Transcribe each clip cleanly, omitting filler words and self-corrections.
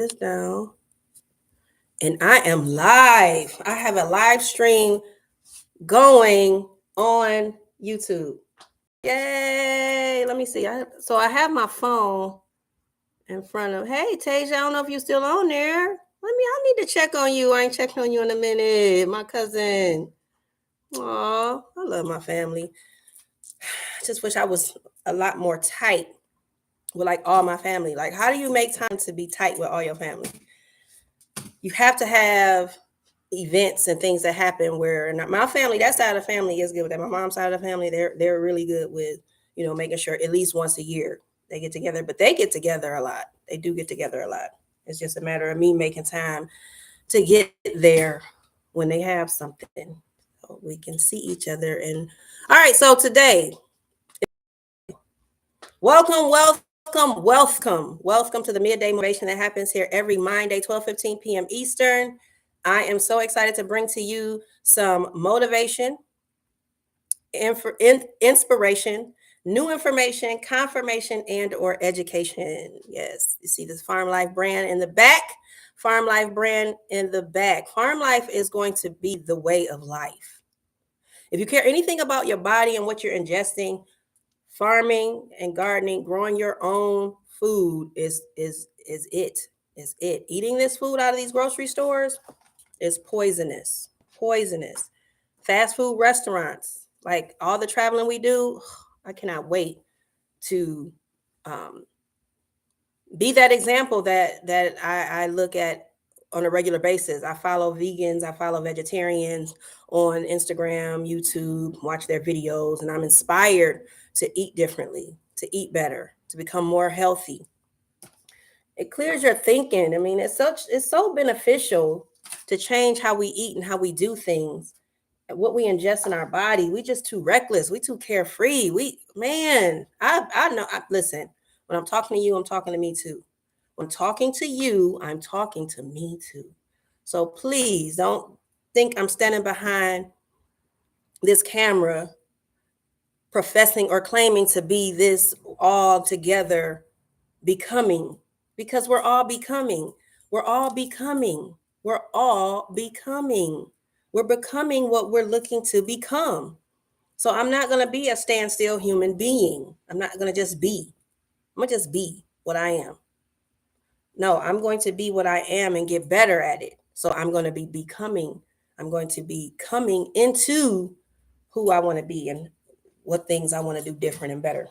this down. And I am live. I have a live stream going on YouTube. Yay. Let me see. So I have my phone in front of. Hey, Tasia, I don't know if you're still on there. I need to check on you. I ain't checked on you in a minute. My cousin. Aw, I love my family. I just wish I was a lot more tight with like all my family. Like, how do you make time to be tight with all your family? You have to have events and things that happen where my family, that side of the family is good with that. My mom's side of the family, they're really good with, making sure at least once a year they get together, but they get together a lot. They do get together a lot. It's just a matter of me making time to get there when they have something so we can see each other. And all right, so today, welcome to the midday motivation that happens here every MINDAY, 12:15 p.m. Eastern. I am so excited to bring to you some motivation, inspiration, new information, confirmation, and or education. Yes, you see this Farm Life brand in the back. Farm Life brand in the back. Farm Life is going to be the way of life. If you care anything about your body and what you're ingesting, farming and gardening, growing your own food is it. Is it. Eating this food out of these grocery stores is poisonous. Poisonous. Fast food restaurants, like all the traveling we do, I cannot wait to be that example that I look at on a regular basis. I follow vegans, I follow vegetarians on Instagram, YouTube, watch their videos, and I'm inspired to eat differently, to eat better, to become more healthy. It clears your thinking. I mean, it's so beneficial to change how we eat and how we do things. What we ingest in our body, we just too reckless. We too carefree. I know. Listen, when I'm talking to you, I'm talking to me too. When I'm talking to you, I'm talking to me too. So please don't think I'm standing behind this camera professing or claiming to be this all together becoming, because we're all becoming. We're all becoming. We're all becoming. We're becoming what we're looking to become. So I'm not going to be a standstill human being. I'm not going to just be. I'm going to just be what I am. No, I'm going to be what I am and get better at it. So I'm going to be becoming. I'm going to be coming into who I want to be and what things I want to do different and better.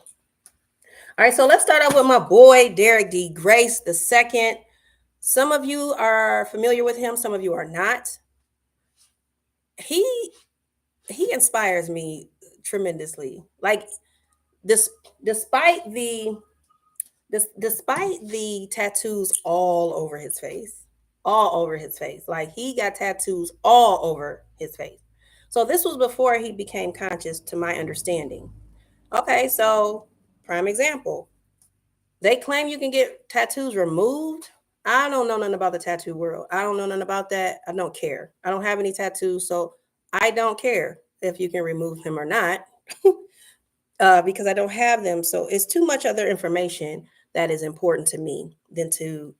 All right, so let's start off with my boy, Derrick D Grace II. Some of you are familiar with him. Some of you are not. He inspires me tremendously. Like despite the tattoos all over his face, like he got tattoos all over his face. So this was before he became conscious, to my understanding. Okay, so prime example. They claim you can get tattoos removed. I don't know nothing about the tattoo world. I don't know nothing about that. I don't care. I don't have any tattoos, so I don't care if you can remove them or not. Because I don't have them. So it's too much other information that is important to me than to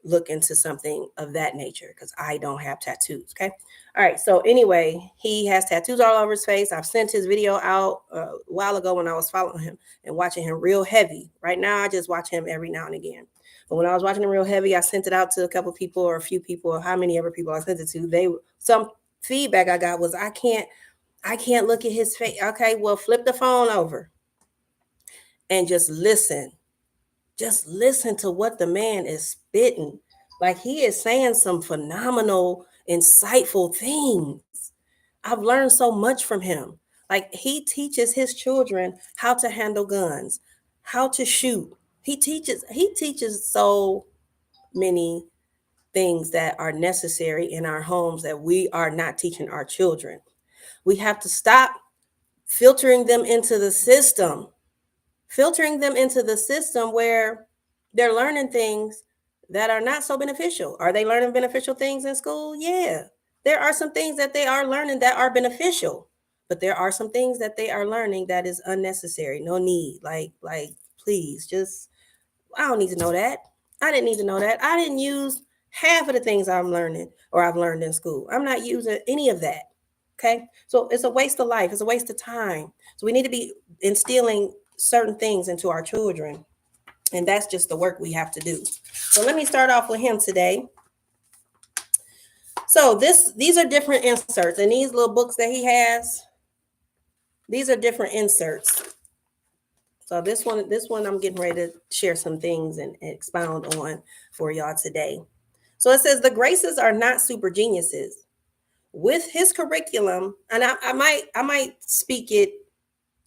look into something of that nature, because I don't have tattoos. Okay. All right. So anyway, he has tattoos all over his face. I've sent his video out a while ago when I was following him and watching him real heavy. Right now, I just watch him every now and again. But when I was watching him real heavy, I sent it out to a couple of people or a few people, or how many ever people I sent it to. Some feedback I got was, I can't look at his face. Okay, well, flip the phone over and just listen. Just listen to what the man is spitting. Like, he is saying some phenomenal, insightful things. I've learned so much from him. Like, he teaches his children how to handle guns, how to shoot. He teaches so many things that are necessary in our homes that we are not teaching our children. We have to stop filtering them into the system where they're learning things that are not so beneficial. Are they learning beneficial things in school? Yeah. There are some things that they are learning that are beneficial, but there are some things that they are learning that is unnecessary. No need. Like, please, just, I don't need to know that. I didn't need to know that. I didn't use half of the things I'm learning or I've learned in school. I'm not using any of that. Okay. So it's a waste of life. It's a waste of time. So we need to be instilling certain things into our children. And that's just the work we have to do. So let me start off with him today. So these are different inserts, and these little books that he has, these are different inserts. So this one I'm getting ready to share some things and expound on for y'all today. So it says the Graces are not super geniuses. With his curriculum, and I might speak it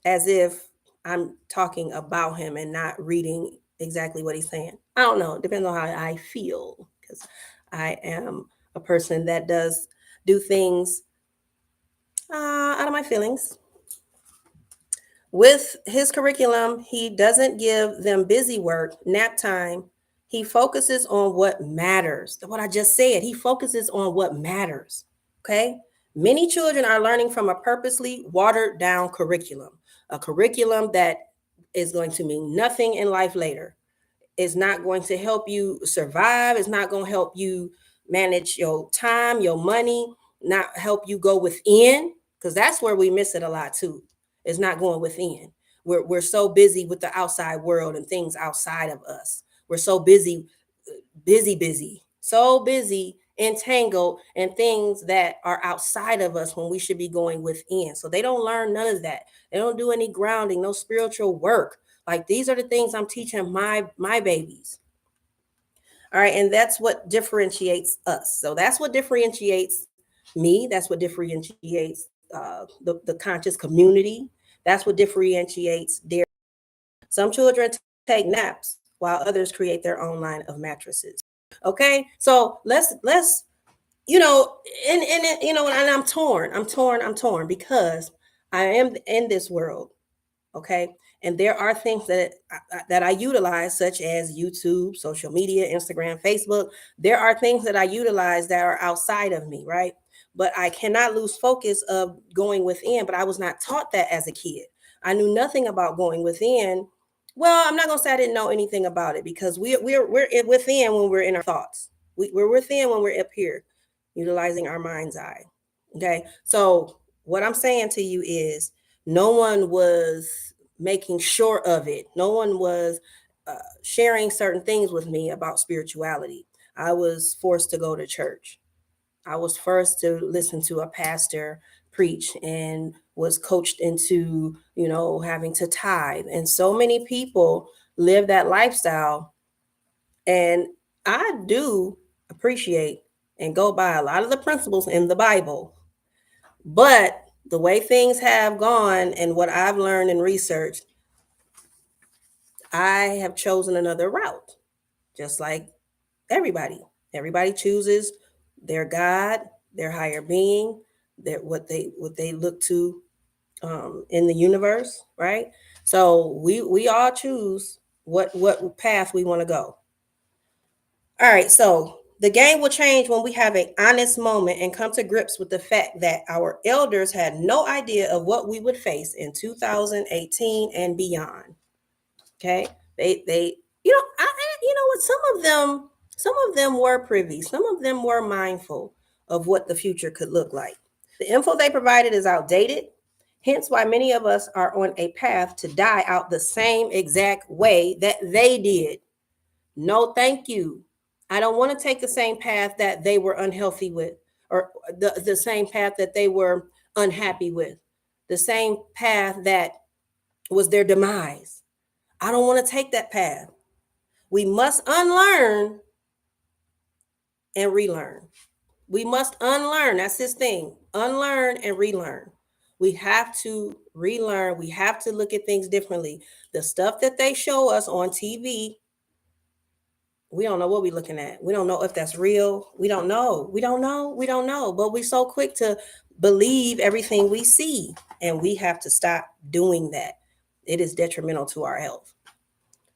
as if I'm talking about him and not reading exactly what he's saying. I don't know. It depends on how I feel, because I am a person that does do things out of my feelings. With his curriculum, he doesn't give them busy work, nap time. He focuses on what matters. What I just said, he focuses on what matters. Okay. Many children are learning from a purposely watered down curriculum, a curriculum that is going to mean nothing in life later. It's not going to help you survive. It's not going to help you manage your time, your money, not help you go within, because that's where we miss it a lot too. It's not going within. We're so busy with the outside world and things outside of us. We're so busy, so busy, entangled in things that are outside of us when we should be going within. So they don't learn none of that. They don't do any grounding, no spiritual work. Like, these are the things I'm teaching my babies. All right, and that's what differentiates us. So that's what differentiates me. That's what differentiates the conscious community. That's what differentiates their. Some children take naps while others create their own line of mattresses. Okay, so let's and I'm torn because I am in this world. Okay, and there are things that I utilize, such as YouTube, social media, Instagram, Facebook. There are things that I utilize that are outside of me, right? But I cannot lose focus of going within. But I was not taught that as a kid. I knew nothing about going within. Well, I'm not gonna say I didn't know anything about it, because we're within when we're in our thoughts. We're within when we're up here, utilizing our mind's eye. Okay, so what I'm saying to you is, no one was making sure of it. No one was sharing certain things with me about spirituality. I was forced to go to church. I was forced to listen to a pastor preach, and was coached into, having to tithe. And so many people live that lifestyle. And I do appreciate and go by a lot of the principles in the Bible. But the way things have gone and what I've learned and researched, I have chosen another route, just like everybody. Everybody chooses their God, their higher being, their what they look to in the universe, right? So we all choose what path we want to go. All right, so the game will change when we have an honest moment and come to grips with the fact that our elders had no idea of what we would face in 2018 and beyond. Okay, they what, some of them were privy, some of them were mindful of what the future could look like. The info they provided is outdated, hence why many of us are on a path to die out the same exact way that they did. No, thank you. I don't want to take the same path that they were unhealthy with, or the same path that they were unhappy with, the same path that was their demise. I don't want to take that path. We must unlearn and relearn. We must unlearn. That's his thing. Unlearn and relearn. We have to relearn. We have to look at things differently. The stuff that they show us on TV, we don't know what we're looking at. We don't know if that's real. We don't know. We don't know. We don't know. But we're so quick to believe everything we see. And we have to stop doing that. It is detrimental to our health.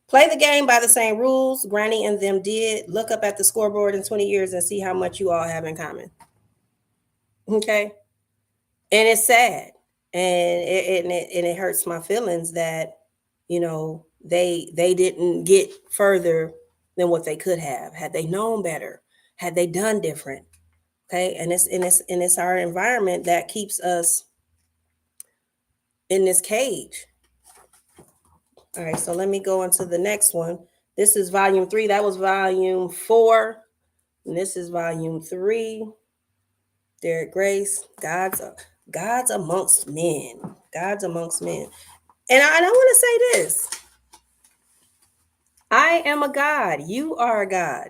Play the game by the same rules Granny and them did. Look up at the scoreboard in 20 years and see how much you all have in common. Okay? And it's sad. And it hurts my feelings that, they didn't get further than what they could have had they known better, had they done different. Okay, and it's our environment that keeps us in this cage. All right, so let me go into the next one. This is volume 3. That was volume 4, and this is volume 3. Derrick Grace, God's amongst men. God's amongst men. And I want to say this. I am a God. You are a God.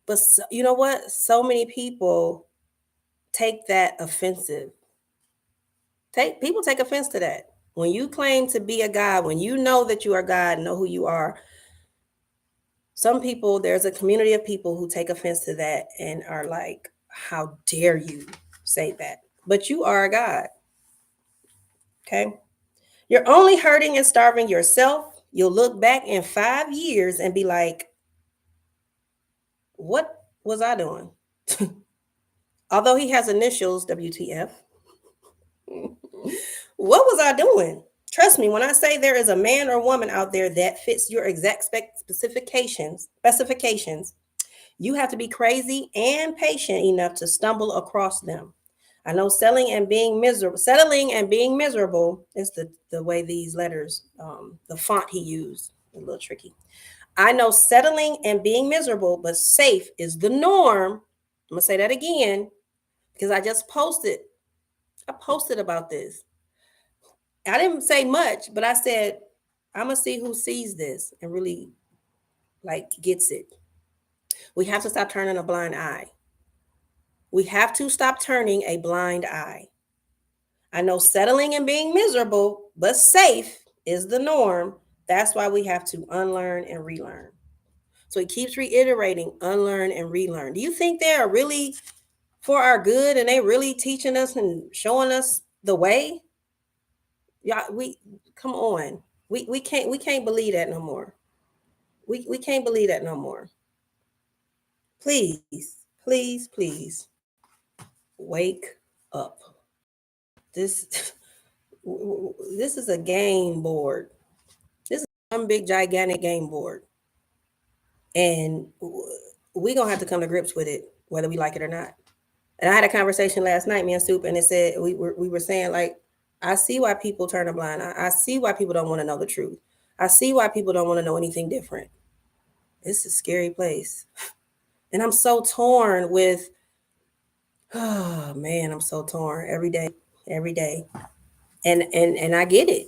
But you know what? So many people take that offensive. People take offense to that. When you claim to be a God, when you know that you are God, know who you are, some people, there's a community of people who take offense to that and are like, how dare you say that? But you are a God. Okay. You're only hurting and starving yourself. You'll look back in 5 years and be like, what was I doing? Although he has initials, WTF. What was I doing? Trust me, when I say there is a man or woman out there that fits your exact specifications, you have to be crazy and patient enough to stumble across them. I know settling and being miserable is the way these letters, the font he used, a little tricky. I know settling and being miserable, but safe is the norm. I'm gonna say that again because I posted about this. I didn't say much, but I said, I'm gonna see who sees this and really like gets it. We have to stop turning a blind eye. We have to stop turning a blind eye. I know settling and being miserable, but safe is the norm. That's why we have to unlearn and relearn. So he keeps reiterating, unlearn and relearn. Do you think they are really for our good and they really teaching us and showing us the way? Yeah, we come on. We can't believe that no more. We can't believe that no more. Please, please, please wake up. This this is a game board. This is one big gigantic game board. And we're gonna have to come to grips with it, whether we like it or not. And I had a conversation last night, me and Soup, and it said we were saying like, I see why people turn a blind eye. I see why people don't want to know the truth. I see why people don't want to know anything different. It's a scary place. And I'm so torn with, oh man, I'm so torn every day. And I get it.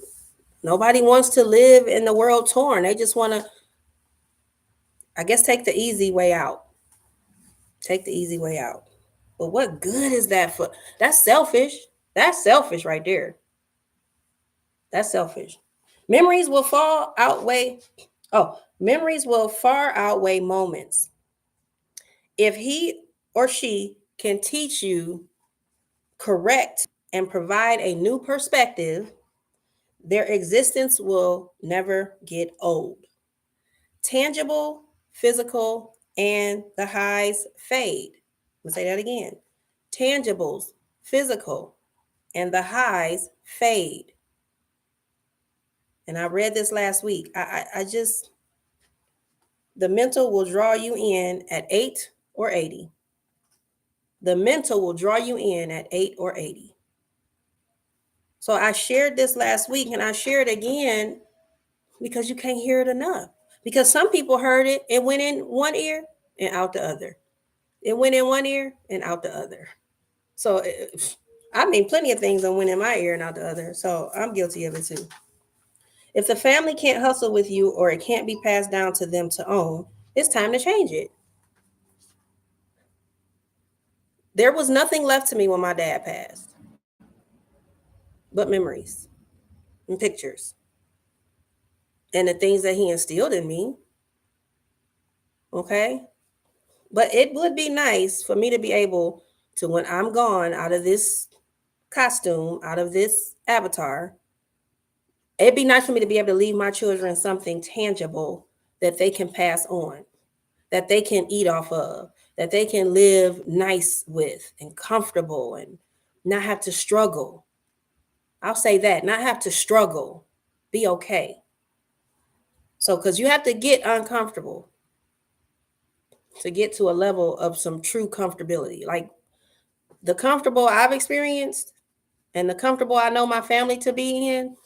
Nobody wants to live in the world torn. They just want to, I guess, take the easy way out. Take the easy way out. But what good is that for? That's selfish. That's selfish right there. That's selfish. Memories will far outweigh, memories will far outweigh moments. If he or she can teach you, correct, and provide a new perspective, their existence will never get old. Tangible, physical, and the highs fade. I'm gonna say that again. Tangibles, physical, and the highs fade. And I read this last week. I just, the mental will draw you in at 8 or 80. The mental will draw you in at 8 or 80. So I shared this last week and I share it again because you can't hear it enough. Because some people heard it, it went in one ear and out the other. It went in one ear and out the other. So I mean, plenty of things that went in my ear and out the other. So I'm guilty of it too. If the family can't hustle with you or it can't be passed down to them to own, it's time to change it. There was nothing left to me when my dad passed but memories and pictures and the things that he instilled in me. Okay. But it would be nice for me to be able to, when I'm gone out of this costume, out of this avatar, it'd be nice for me to be able to leave my children something tangible that they can pass on, that they can eat off of, that they can live nice with and comfortable and not have to struggle. I'll say that, not have to struggle, be okay. So, because you have to get uncomfortable. to get to a level of some true comfortability. Like the comfortable I've experienced and the comfortable I know my family to be in,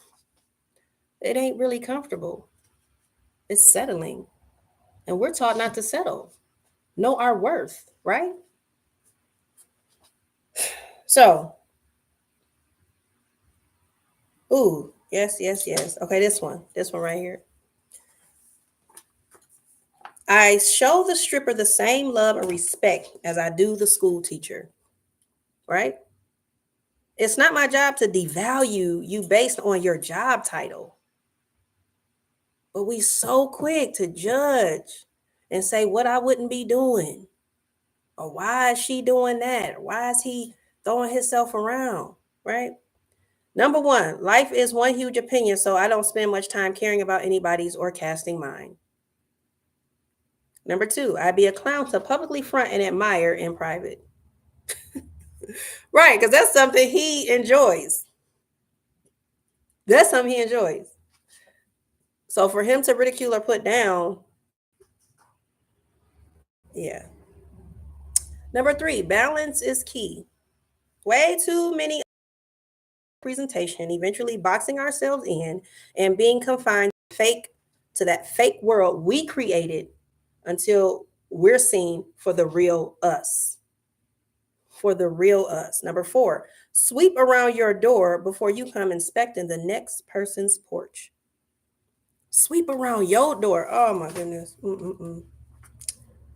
it ain't really comfortable. It's settling. And we're taught not to settle, know our worth, right? So, ooh, yes, yes, yes. Okay, this one right here. I show the stripper the same love and respect as I do the school teacher, right? It's not my job to devalue you based on your job title, but we so quick to judge and say what I wouldn't be doing, or why is she doing that, or why is he throwing himself around, right? Number one, life is one huge opinion, so I don't spend much time caring about anybody's or casting mine. Number two, I'd be a clown to publicly front and admire in private. Right, because that's something he enjoys. That's something he enjoys. So for him to ridicule or put down, yeah. Number three, balance is key. Way too many presentation, eventually boxing ourselves in and being confined to that fake world we created until we're seen for the real us. For the real us. Number four, sweep around your door before you come inspecting the next person's porch. Sweep around your door. Oh my goodness.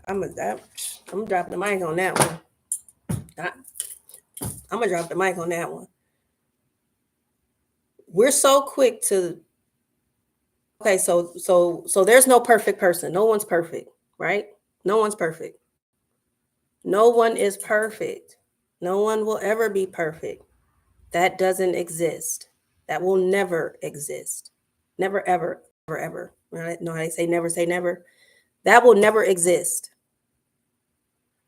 I'm dropping the mic on that one. I'm gonna drop the mic on that one. We're so quick to okay, so there's no perfect person. No one's perfect, right? No one's perfect. No one is perfect. No one will ever be perfect. That doesn't exist. That will never exist. Never, ever, ever, ever. I know how they say never. That will never exist.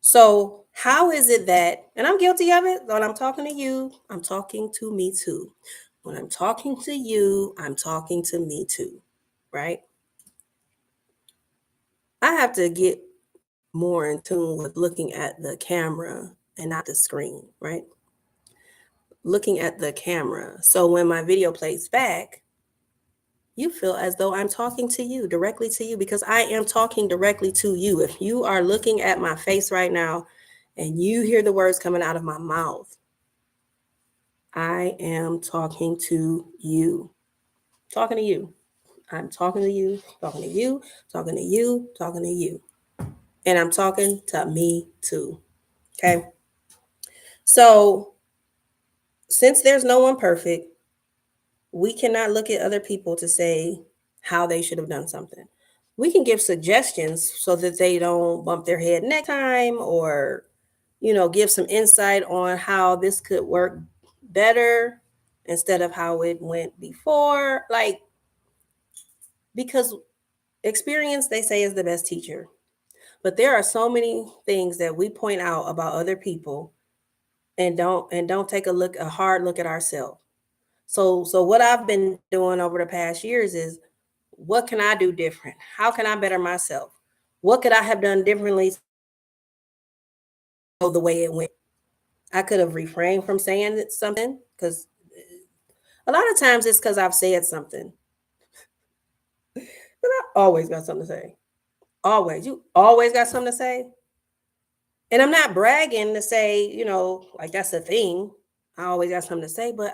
So, how is it that, and I'm guilty of it, when I'm talking to you, I'm talking to me too. When I'm talking to you, I'm talking to me too, right? I have to get more in tune with looking at the camera and not the screen, right? Looking at the camera. So when my video plays back, you feel as though I'm talking to you, directly to you, because I am talking directly to you. If you are looking at my face right now and you hear the words coming out of my mouth, I am talking to you. Talking to you. I'm talking to you, talking to you, talking to you, talking to you. And I'm talking to me too. Okay. So, since there's no one perfect, we cannot look at other people to say how they should have done something. We can give suggestions so that they don't bump their head next time, or give some insight on how this could work better instead of how it went before, like, because experience, they say, is the best teacher. But there are so many things that we point out about other people and don't take a hard look at ourselves. So what I've been doing over the past years is, what can I do different? How can I better myself? What could I have done differently the way it went? I could have refrained from saying something, because a lot of times it's because I've said something. But I always got something to say. Always. You always got something to say. And I'm not bragging to say, like that's a thing. I always got something to say, but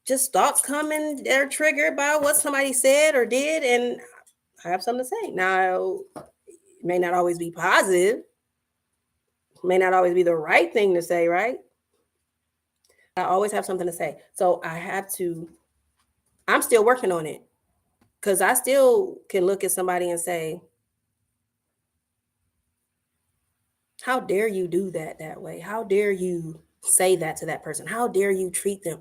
just thoughts come and they're triggered by what somebody said or did, and I have something to say. Now, it may not always be positive, may not always be the right thing to say, right? I always have something to say. So I'm still working on it, because I still can look at somebody and say, how dare you do that way? How dare you say that to that person? How dare you treat them?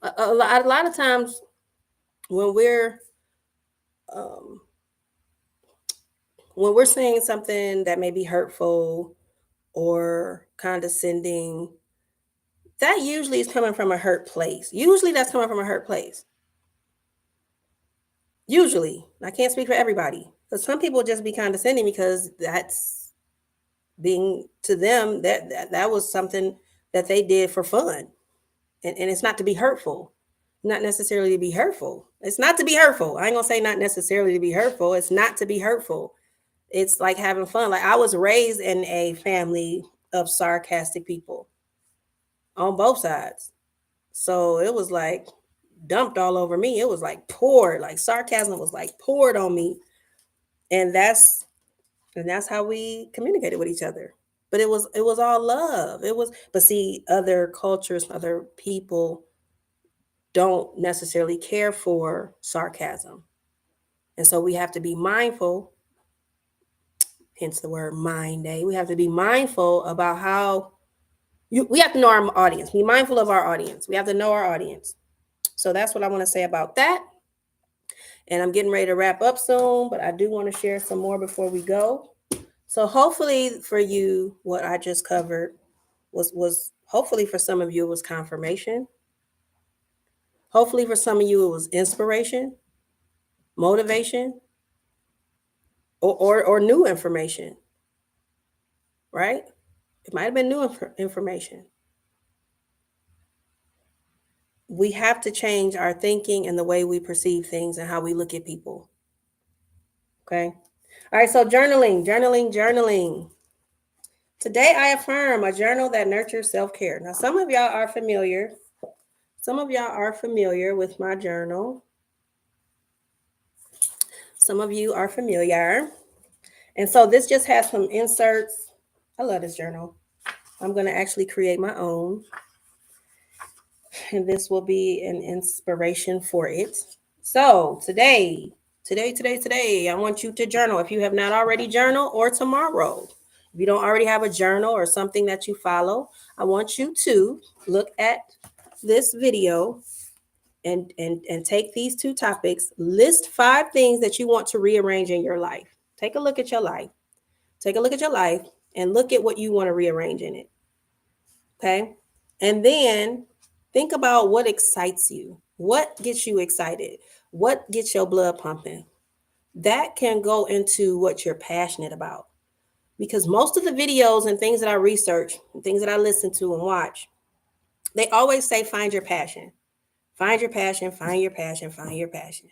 A lot of times when um, we're saying something that may be hurtful or condescending, that usually is coming from a hurt place. Usually that's coming from a hurt place. Usually. I can't speak for everybody. But some people just be condescending because that's being to them that was something that they did for fun. And it's not to be hurtful, not necessarily to be hurtful. It's not to be hurtful. I ain't gonna say not necessarily to be hurtful. It's not to be hurtful. It's like having fun. Like I was raised in a family of sarcastic people on both sides. So it was like dumped all over me. It was like poured, like sarcasm was like poured on me. And that's how we communicated with each other. But it was all love. It was, but see, other cultures, other people don't necessarily care for sarcasm. And so we have to be mindful, hence the word mind day. We have to be mindful about how we have to know our audience. Be mindful of our audience. We have to know our audience. So that's what I want to say about that. And I'm getting ready to wrap up soon, but I do want to share some more before we go. So hopefully for you, what I just covered was hopefully for some of you it was confirmation. Hopefully for some of you it was inspiration, motivation, or new information. Right? It might have been new information. We have to change our thinking and the way we perceive things and how we look at people. Okay. All right. So journaling. Today I affirm a journal that nurtures self-care. Now, some of y'all are familiar. Some of y'all are familiar with my journal. Some of you are familiar. And so this just has some inserts. I love this journal. I'm going to actually create my own. And this will be an inspiration for it. So today, I want you to journal. If you have not already journaled, or tomorrow, if you don't already have a journal or something that you follow, I want you to look at this video and take these two topics. List 5 things that you want to rearrange in your life. Take a look at your life. Take a look at your life and look at what you want to rearrange in it. Okay? And then think about what excites you. What gets you excited? What gets your blood pumping? That can go into what you're passionate about. Because most of the videos and things that I research, and things that I listen to and watch, they always say find your passion. Find your passion, find your passion, find your passion.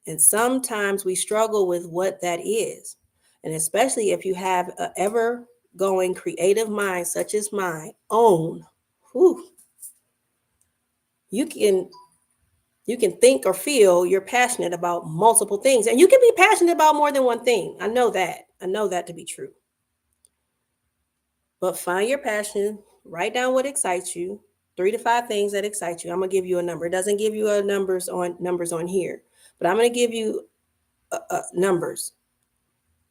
And sometimes we struggle with what that is. And especially if you have an ever going creative mind, such as my own, you can think or feel you're passionate about multiple things. And you can be passionate about more than one thing. I know that to be true. But find your passion, write down what excites you, 3 to 5 things that excite you. I'm going to give you a number. It doesn't give you numbers on here, but I'm going to give you numbers.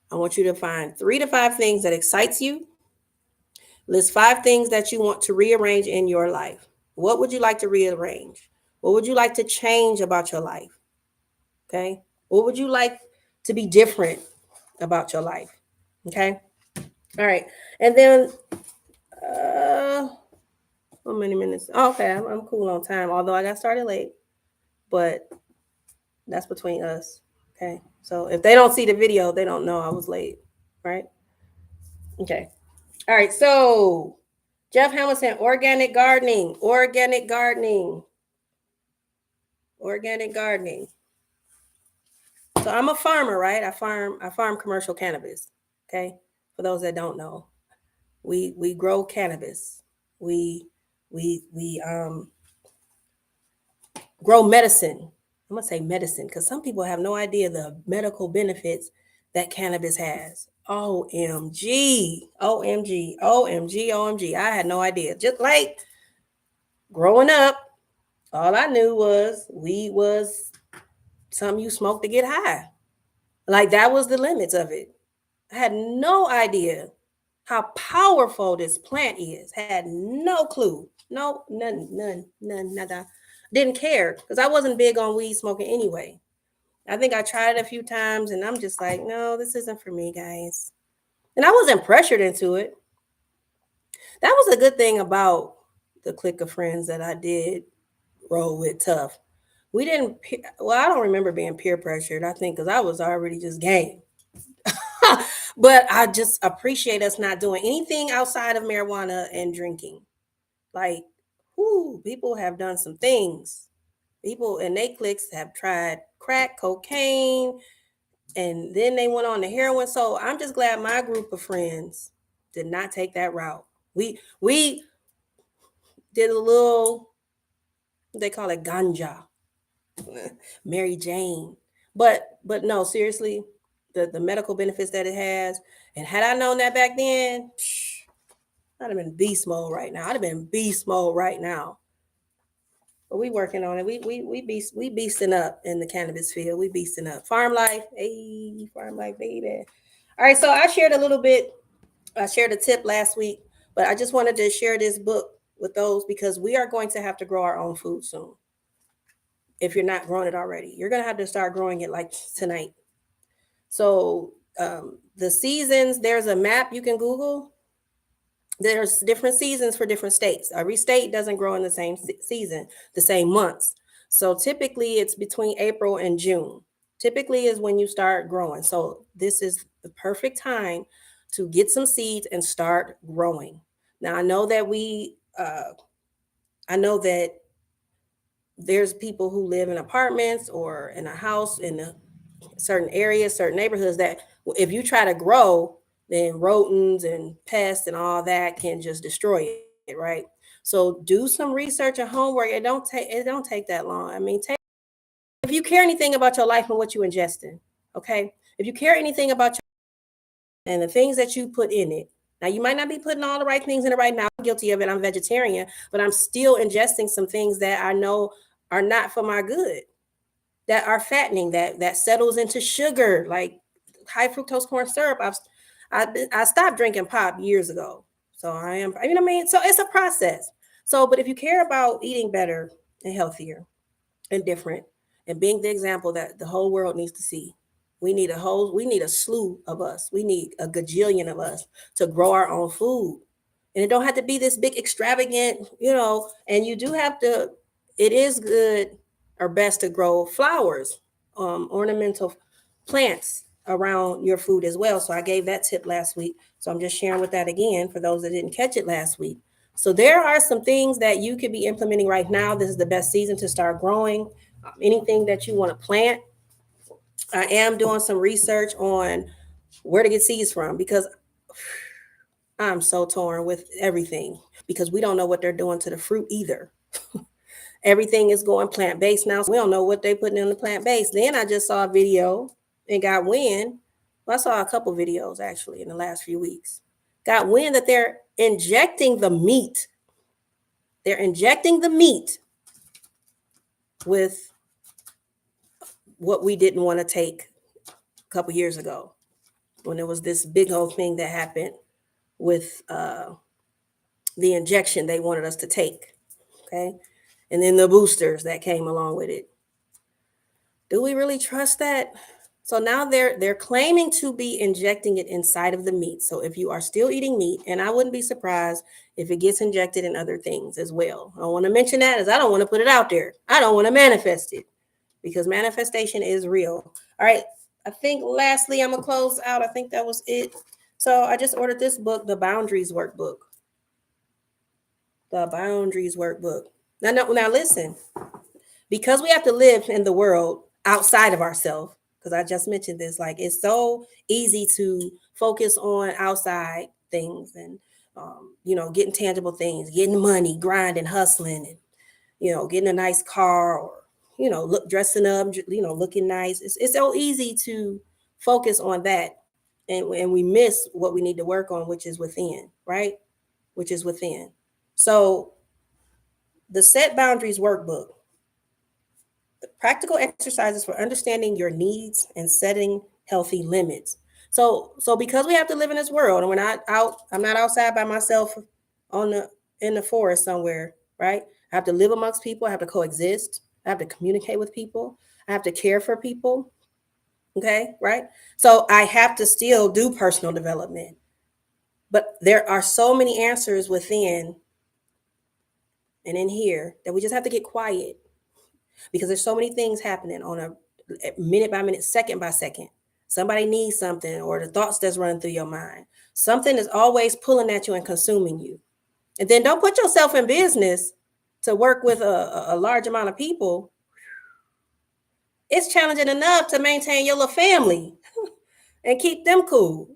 I want you to find 3 to 5 things that excites you. List 5 things that you want to rearrange in your life. What would you like to rearrange? What would you like to change about your life? Okay. What would you like to be different about your life? Okay. All right. And then, how many minutes? Oh, okay. I'm cool on time, although I got started late, but that's between us. Okay. So if they don't see the video, they don't know I was late. Right. Okay. All right. So Jeff Hamilton, organic gardening. So I'm a farmer, right? I farm commercial cannabis. Okay. For those that don't know, we grow cannabis. We grow medicine. I'm gonna say medicine because some people have no idea the medical benefits that cannabis has. OMG. I had no idea. Just like growing up, all I knew was weed was something you smoke to get high. Like that was the limits of it. I had no idea how powerful this plant is. Had no clue. No, none. Didn't care because I wasn't big on weed smoking anyway. I think I tried it a few times and I'm just like, no, this isn't for me, guys. And I wasn't pressured into it. That was a good thing about the clique of friends that I did roll with tough. We didn't, I don't remember being peer pressured, I think, because I was already just game. But I just appreciate us not doing anything outside of marijuana and drinking. Like, whoo, people have done some things. People in they cliques have tried crack, cocaine, and then they went on to heroin. So I'm just glad my group of friends did not take that route. We did a little, they call it ganja, Mary Jane. But no, seriously, the medical benefits that it has. And had I known that back then, I'd have been beast mode right now. I'd have been beast mode right now. But we working on it. We beasting up in the cannabis field. We beasting up. Farm life, hey, farm life, baby. All right, so I shared a little bit. I shared a tip last week, but I just wanted to share this book with those because we are going to have to grow our own food soon. If you're not growing it already, you're gonna have to start growing it like tonight. So the seasons, there's a map you can Google. There's different seasons for different states. Every state doesn't grow in the same season, the same months. So typically it's between April and June. Typically is when you start growing. So this is the perfect time to get some seeds and start growing. Now I know that there's people who live in apartments or in a house in a certain areas, certain neighborhoods that if you try to grow, then rodents and pests and all that can just destroy it, right? So do some research and homework. It don't take that long. I mean, if you care anything about your life and what you ingest in, okay? If you care anything about your and the things that you put in it. Now you might not be putting all the right things in it right now. I'm guilty of it. I'm vegetarian, but I'm still ingesting some things that I know are not for my good, that are fattening, that settles into sugar, like high fructose corn syrup. I stopped drinking pop years ago, so I am. You know what I mean? So it's a process. So, but if you care about eating better and healthier and different, and being the example that the whole world needs to see, we need a slew of us. We need a gajillion of us to grow our own food, and it don't have to be this big extravagant, And you do have to. It is good or best to grow flowers, ornamental plants around your food as well. So I gave that tip last week. So I'm just sharing with that again for those that didn't catch it last week. So there are some things that you could be implementing right now. This is the best season to start growing. Anything that you want to plant. I am doing some research on where to get seeds from because I'm so torn with everything because we don't know what they're doing to the fruit either. Everything is going plant based now. So we don't know what they're putting in the plant based. Then I just saw a video and got wind. Well, I saw a couple videos actually in the last few weeks. Got wind that they're injecting the meat. They're injecting the meat with what we didn't want to take a couple years ago when there was this big old thing that happened with the injection they wanted us to take. Okay. And then the boosters that came along with it. Do we really trust that? So now they're claiming to be injecting it inside of the meat. So if you are still eating meat, and I wouldn't be surprised if it gets injected in other things as well. I want to mention that as I don't want to put it out there. I don't want to manifest it because manifestation is real. All right. I think lastly, I'm gonna close out. I think that was it. So I just ordered this book, the Boundaries Workbook. The Boundaries Workbook. Now listen, because we have to live in the world outside of ourselves, because I just mentioned this, like it's so easy to focus on outside things and getting tangible things, getting money, grinding, hustling, and getting a nice car or dressing up, looking nice. It's so easy to focus on that, and we miss what we need to work on, which is within, right? Which is within. So the Set Boundaries Workbook. Practical exercises for understanding your needs and setting healthy limits. So because we have to live in this world and we're not out, I'm not outside by myself in the forest somewhere, right? I have to live amongst people, I have to coexist, I have to communicate with people, I have to care for people. Okay, right? So I have to still do personal development. But there are so many answers within and in here that we just have to get quiet because there's so many things happening on a minute by minute, second by second. Somebody needs something, or the thoughts that's running through your mind. Something is always pulling at you and consuming you. And then don't put yourself in business to work with a large amount of people. It's challenging enough to maintain your little family and keep them cool.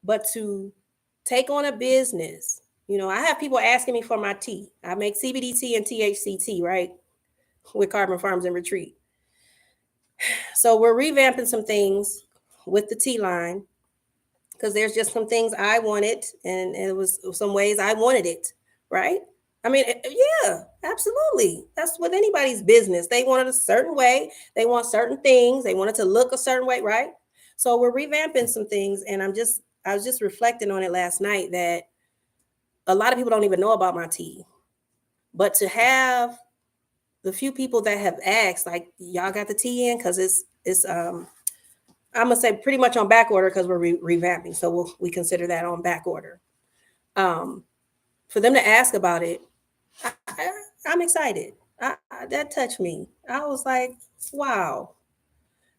But to take on a business, I have people asking me for my tea. I make CBD tea and THC tea, right? With Carbon Farms and Retreat. So we're revamping some things with the tea line, because there's just some things I wanted, and it was some ways I wanted it, right? I mean, yeah, absolutely. That's with anybody's business. They want it a certain way. They want certain things. They want it to look a certain way, right? So we're revamping some things, and I was just reflecting on it last night that a lot of people don't even know about my tea. But to have the few people that have asked, like, y'all got the tea in, because it's I'm gonna say pretty much on back order, because we're revamping, so we consider that on back order. For them to ask about it, I'm excited. That touched me. I was like, wow.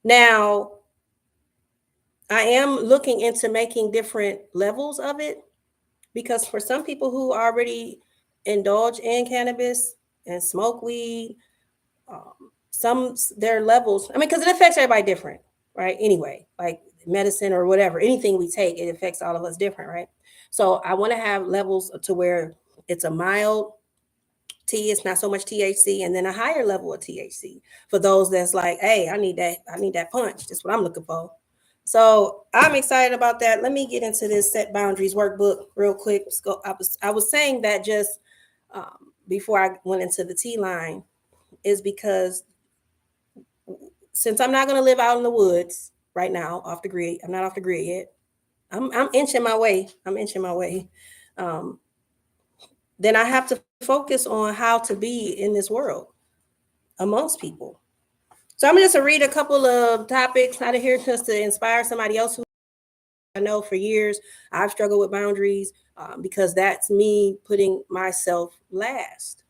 Now, I am looking into making different levels of it, because for some people who already indulge in cannabis and smoke weed, some their levels, I mean, because it affects everybody different, right? Anyway, like medicine or whatever, anything we take, it affects all of us different, right? So I want to have levels to where it's a mild tea, it's not so much THC, and then a higher level of THC for those that's like, hey, I need that punch. That's what I'm looking for. So I'm excited about that. Let me get into this set boundaries workbook real quick. I was saying that just before I went into the tea line, is because since I'm not going to live out in the woods right now off the grid, I'm not off the grid yet. I'm inching my way. Then I have to focus on how to be in this world amongst people. So I'm just going to read a couple of topics out of here just to inspire somebody else who I know for years I've struggled with boundaries, because that's me putting myself last.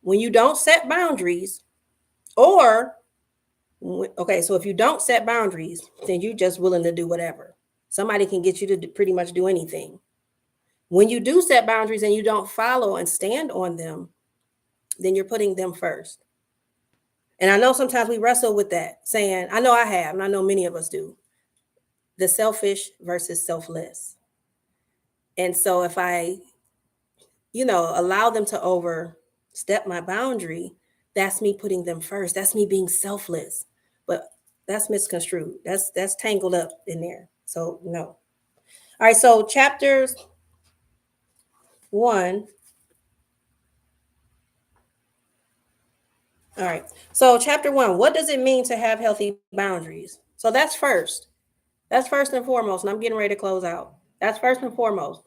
When you don't set boundaries, or okay, so if you don't set boundaries, then you're just willing to do whatever. Somebody can get you to pretty much do anything. When you do set boundaries and you don't follow and stand on them, then you're putting them first. And I know sometimes we wrestle with that, saying, I know I have, and I know many of us do, the selfish versus selfless. And so if I, allow them to overstep my boundary, that's me putting them first. That's me being selfless. But that's misconstrued. That's tangled up in there. So no. All right. So chapters 1. All right. So chapter 1, what does it mean to have healthy boundaries? So that's first. That's first and foremost. And I'm getting ready to close out. That's first and foremost.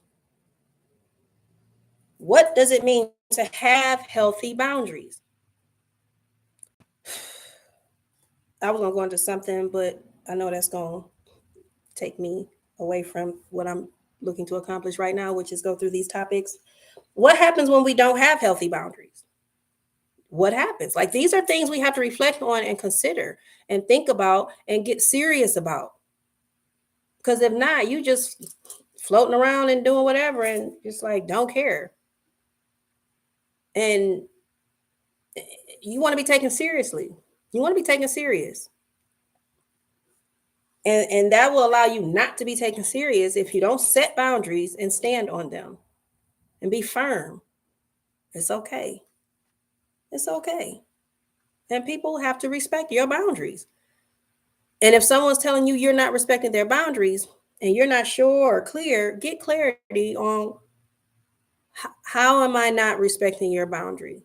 What does it mean to have healthy boundaries? I was going to go into something, but I know that's going to take me away from what I'm looking to accomplish right now, which is go through these topics. What happens when we don't have healthy boundaries? What happens? Like, these are things we have to reflect on and consider and think about and get serious about. Because if not, you just floating around and doing whatever and just like don't care. And you want to be taken seriously. You want to be taken serious. And that will allow you not to be taken serious if you don't set boundaries and stand on them and be firm. It's okay. It's okay. And people have to respect your boundaries. And if someone's telling you you're not respecting their boundaries and you're not sure or clear, get clarity on how am I not respecting your boundary?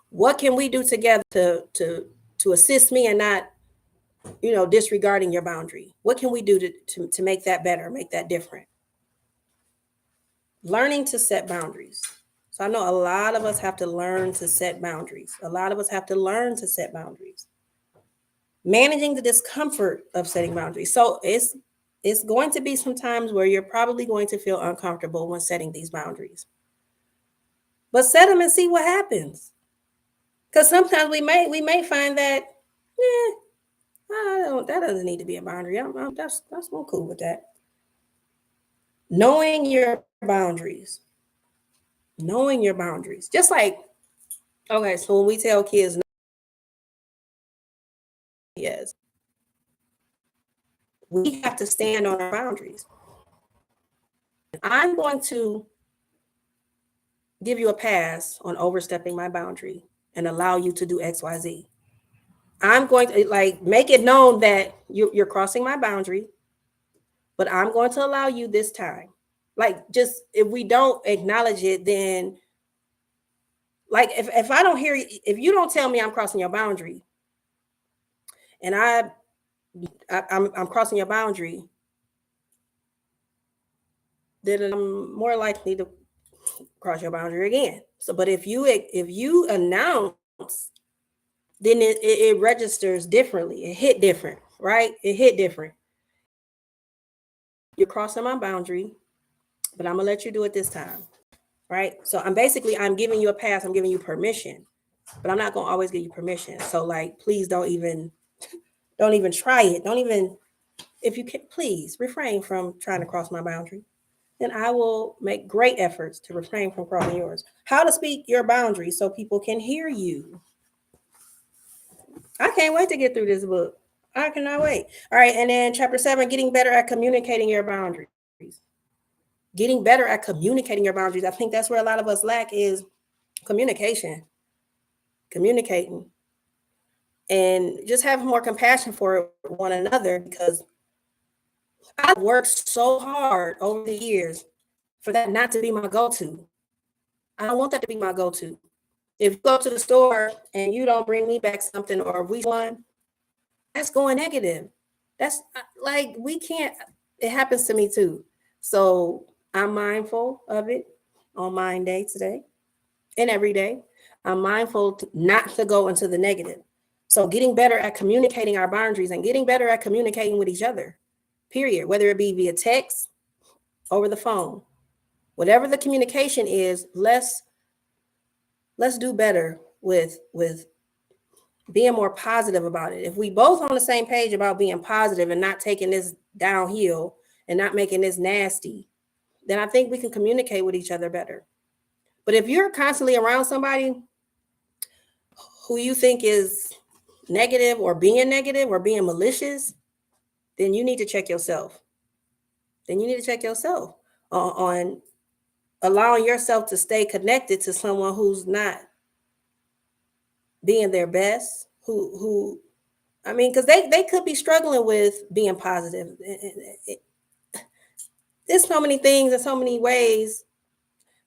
What can we do together to assist me and not, disregarding your boundary? What can we do to make that better, make that different? Learning to set boundaries. So I know a lot of us have to learn to set boundaries. A lot of us have to learn to set boundaries. Managing the discomfort of setting boundaries. So it's going to be some times where you're probably going to feel uncomfortable when setting these boundaries. But set them and see what happens. Because sometimes we may find that, That doesn't need to be a boundary. That's I'm cool with that. Knowing your boundaries. Knowing your boundaries. Just like, okay, so when we tell kids, yes, we have to stand on our boundaries. I'm going to give you a pass on overstepping my boundary and allow you to do XYZ. I'm going to like make it known that you're crossing my boundary, but I'm going to allow you this time. Like, just if we don't acknowledge it, then like if I don't hear you, if you don't tell me I'm crossing your boundary, and I'm crossing your boundary, then I'm more likely to cross your boundary again. So, but if you announce, then it registers differently. It hit different, right? It hit different. You're crossing my boundary, but I'm gonna let you do it this time, right? So I'm giving you a pass. I'm giving you permission, but I'm not gonna always give you permission. So like, please don't even try it. Don't even, if you can, please refrain from trying to cross my boundary. Then I will make great efforts to refrain from crossing yours. How to speak your boundaries so people can hear you. I can't wait to get through this book. I cannot wait. All right. And then chapter 7, getting better at communicating your boundaries. Getting better at communicating your boundaries. I think that's where a lot of us lack is communication, communicating, and just having more compassion for one another, because I've worked so hard over the years for that not to be my go-to. I don't want that to be my go-to. If you go to the store and you don't bring me back something, or we one, that's going negative. That's like, we can't, it happens to me too. So I'm mindful of it on MINDAY today and every day. I'm mindful not to go into the negative. So getting better at communicating our boundaries and getting better at communicating with each other, period. Whether it be via text, over the phone, whatever the communication is, let's do better with being more positive about it. If we both on the same page about being positive and not taking this downhill and not making this nasty, then I think we can communicate with each other better. But if you're constantly around somebody who you think is negative or being malicious, then you need to check yourself. Then you need to check yourself on allowing yourself to stay connected to someone who's not being their best, who I mean, because they could be struggling with being positive. There's so many things and so many ways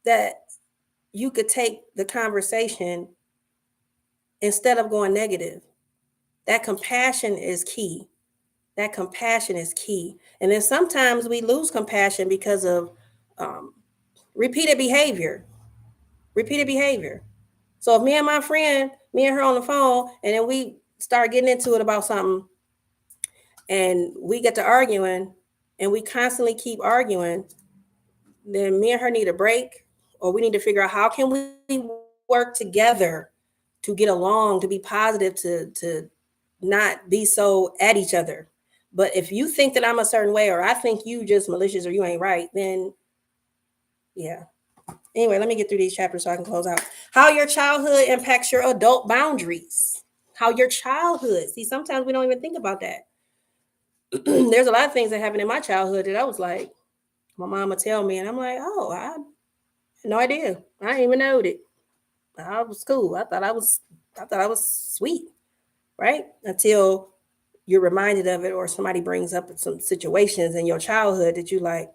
that you could take the conversation instead of going negative. That compassion is key. That compassion is key. And then sometimes we lose compassion because of repeated behavior. Repeated behavior. So if me and my friend, me and her on the phone, and then we start getting into it about something, and we get to arguing, and we constantly keep arguing, then me and her need a break, or we need to figure out how can we work together to get along, to be positive, to not be so at each other. But if you think that I'm a certain way, or I think you just malicious, or you ain't right, then yeah. Anyway, let me get through these chapters so I can close out. How your childhood impacts your adult boundaries. How your childhood. See, sometimes we don't even think about that. There's a lot of things that happened in my childhood that I was like, my mom would tell me, and I'm like, oh, I had no idea. I didn't even know it. I was cool. I thought I was sweet, right? Until you're reminded of it, or somebody brings up some situations in your childhood that you like,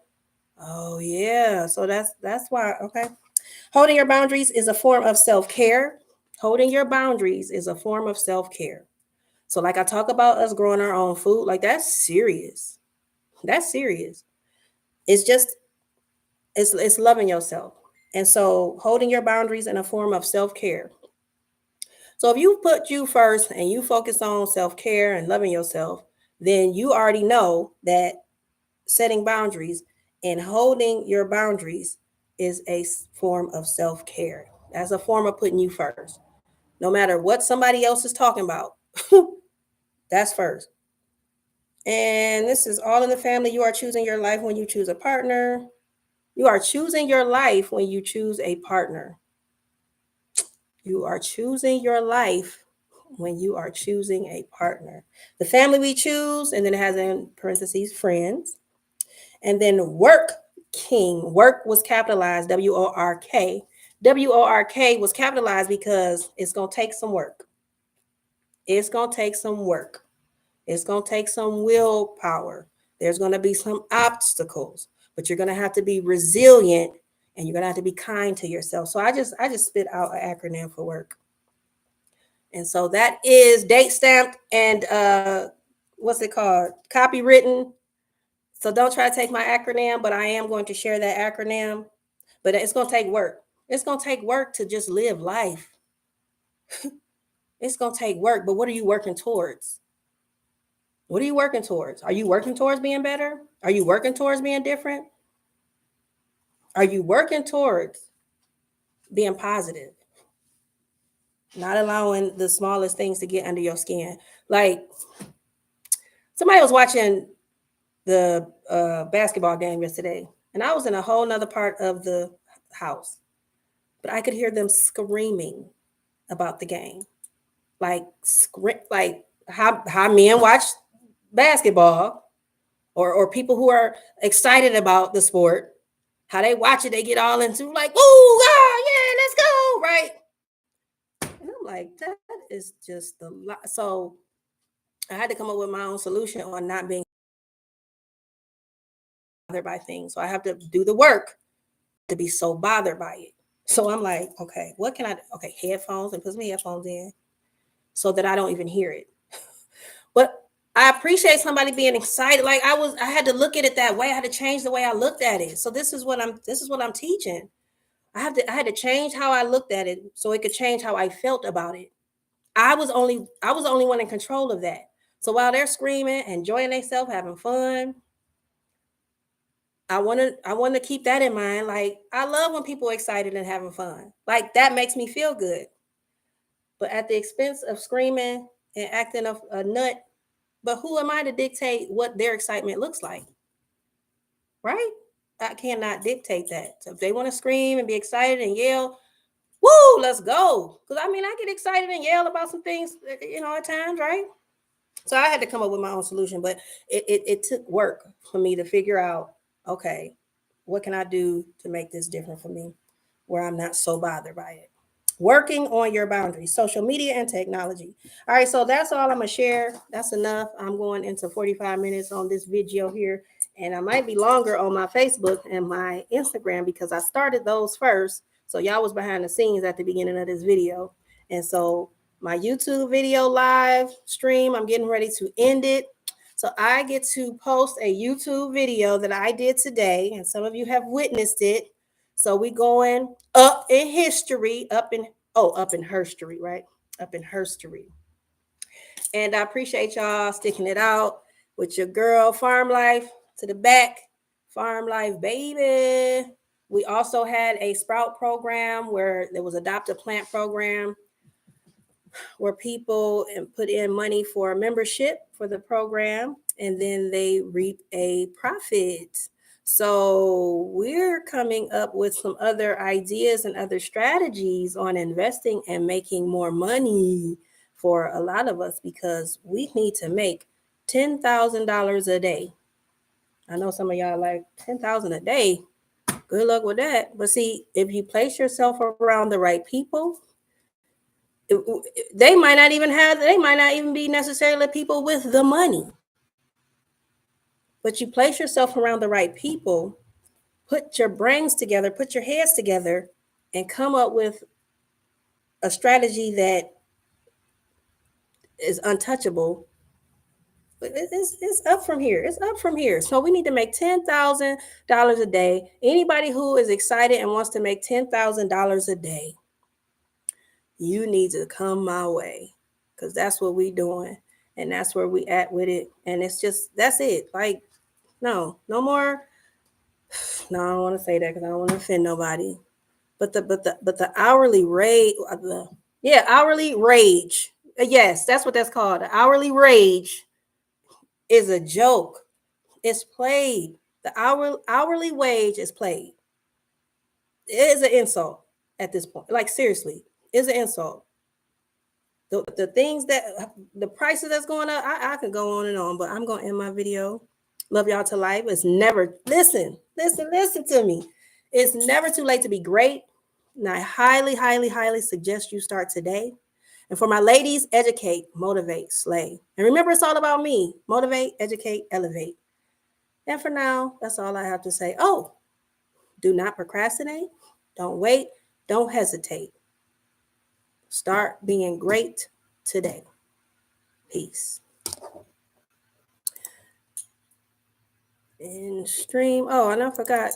oh yeah. So that's why. Okay. Holding your boundaries is a form of self-care. Holding your boundaries is a form of self-care. So like I talk about us growing our own food, like that's serious. That's serious. It's just it's loving yourself. And so holding your boundaries in a form of self-care. So if you put you first and you focus on self-care and loving yourself, then you already know that setting boundaries and holding your boundaries is a form of self-care. That's a form of putting you first. No matter what somebody else is talking about, that's first. And this is all in the family. You are choosing your life when you choose a partner. You are choosing your life when you choose a partner. You are choosing your life when you are choosing a partner. The family we choose, and then it has in parentheses friends. And then work king. Work was capitalized, WORK. WORK was capitalized because it's going to take some work. It's going to take some work. It's going to take some willpower. There's going to be some obstacles, but you're going to have to be resilient and you're going to have to be kind to yourself. So I just spit out an acronym for work. And so that is date stamped and what's it called? Copywritten. So don't try to take my acronym, but I am going to share that acronym. But it's going to take work. It's going to take work to just live life. It's going to take work, but what are you working towards? What are you working towards? Are you working towards being better? Are you working towards being different? Are you working towards being positive? Not allowing the smallest things to get under your skin. Like somebody was watching the basketball game yesterday, and I was in a whole nother part of the house, but I could hear them screaming about the game, like how men watch basketball, or people who are excited about the sport, how they watch it, they get all into like, "Ooh, ah, yeah, let's go!" Right? And I'm like, that is just the lot. So I had to come up with my own solution on not being bothered by things. So I have to do the work to be so bothered by it. So I'm like, okay, what can I do? Okay, headphones, and put some headphones in so that I don't even hear it. But I appreciate somebody being excited. Like I had to look at it that way. I had to change the way I looked at it. So this is what I'm teaching. I had to change how I looked at it so it could change how I felt about it. I was the only one in control of that. So while they're screaming, enjoying themselves, having fun, I want to keep that in mind. Like I love when people are excited and having fun. Like that makes me feel good. But at the expense of screaming and acting a nut, but who am I to dictate what their excitement looks like? Right? I cannot dictate that. So if they want to scream and be excited and yell, woo, let's go. Because I mean, I get excited and yell about some things, at times, right? So I had to come up with my own solution, but it took work for me to figure out, okay, what can I do to make this different for me where I'm not so bothered by it? Working on your boundaries, social media and technology. All right, so that's all I'm gonna share. That's enough. I'm going into 45 minutes on this video here, and I might be longer on my Facebook and my Instagram because I started those first. So y'all was behind the scenes at the beginning of this video. And so my YouTube video live stream, I'm getting ready to end it. So I get to post a YouTube video that I did today, and some of you have witnessed it. So we going up in history, up in herstory, right? Up in herstory. And I appreciate y'all sticking it out with your girl, Farm Life to the back. Farm Life, baby. We also had a Sprout program where there was Adopt a Plant program where people put in money for a membership for the program and then they reap a profit. So we're coming up with some other ideas and other strategies on investing and making more money for a lot of us because we need to make $10,000 a day. I know some of y'all like 10,000 a day. Good luck with that. But see, if you place yourself around the right people, they might not even be necessarily people with the money, but you place yourself around the right people, put your brains together, put your heads together, and come up with a strategy that is untouchable. It's up from here. It's up from here. So we need to make $10,000 a day. Anybody who is excited and wants to make $10,000 a day, you need to come my way because that's what we doing and that's where we at with it. And it's just, that's it. Like, no more. No, I don't want to say that because I don't want to offend nobody. But the hourly rate, hourly rage. Yes, that's what that's called. The hourly rage is a joke. It's played. The hourly wage is played. It is an insult at this point. Like seriously, it's an insult. The things that the prices that's going up, I can go on and on, but I'm gonna end my video. Love y'all to life. It's never listen to me. It's never too late to be great. And I highly suggest you start today. And for my ladies, educate, motivate, slay. And remember, it's all about me. Motivate, educate, elevate. And for now, that's all I have to say. Oh, do not procrastinate. Don't wait. Don't hesitate. Start being great today. Peace. And stream. Oh, and I forgot.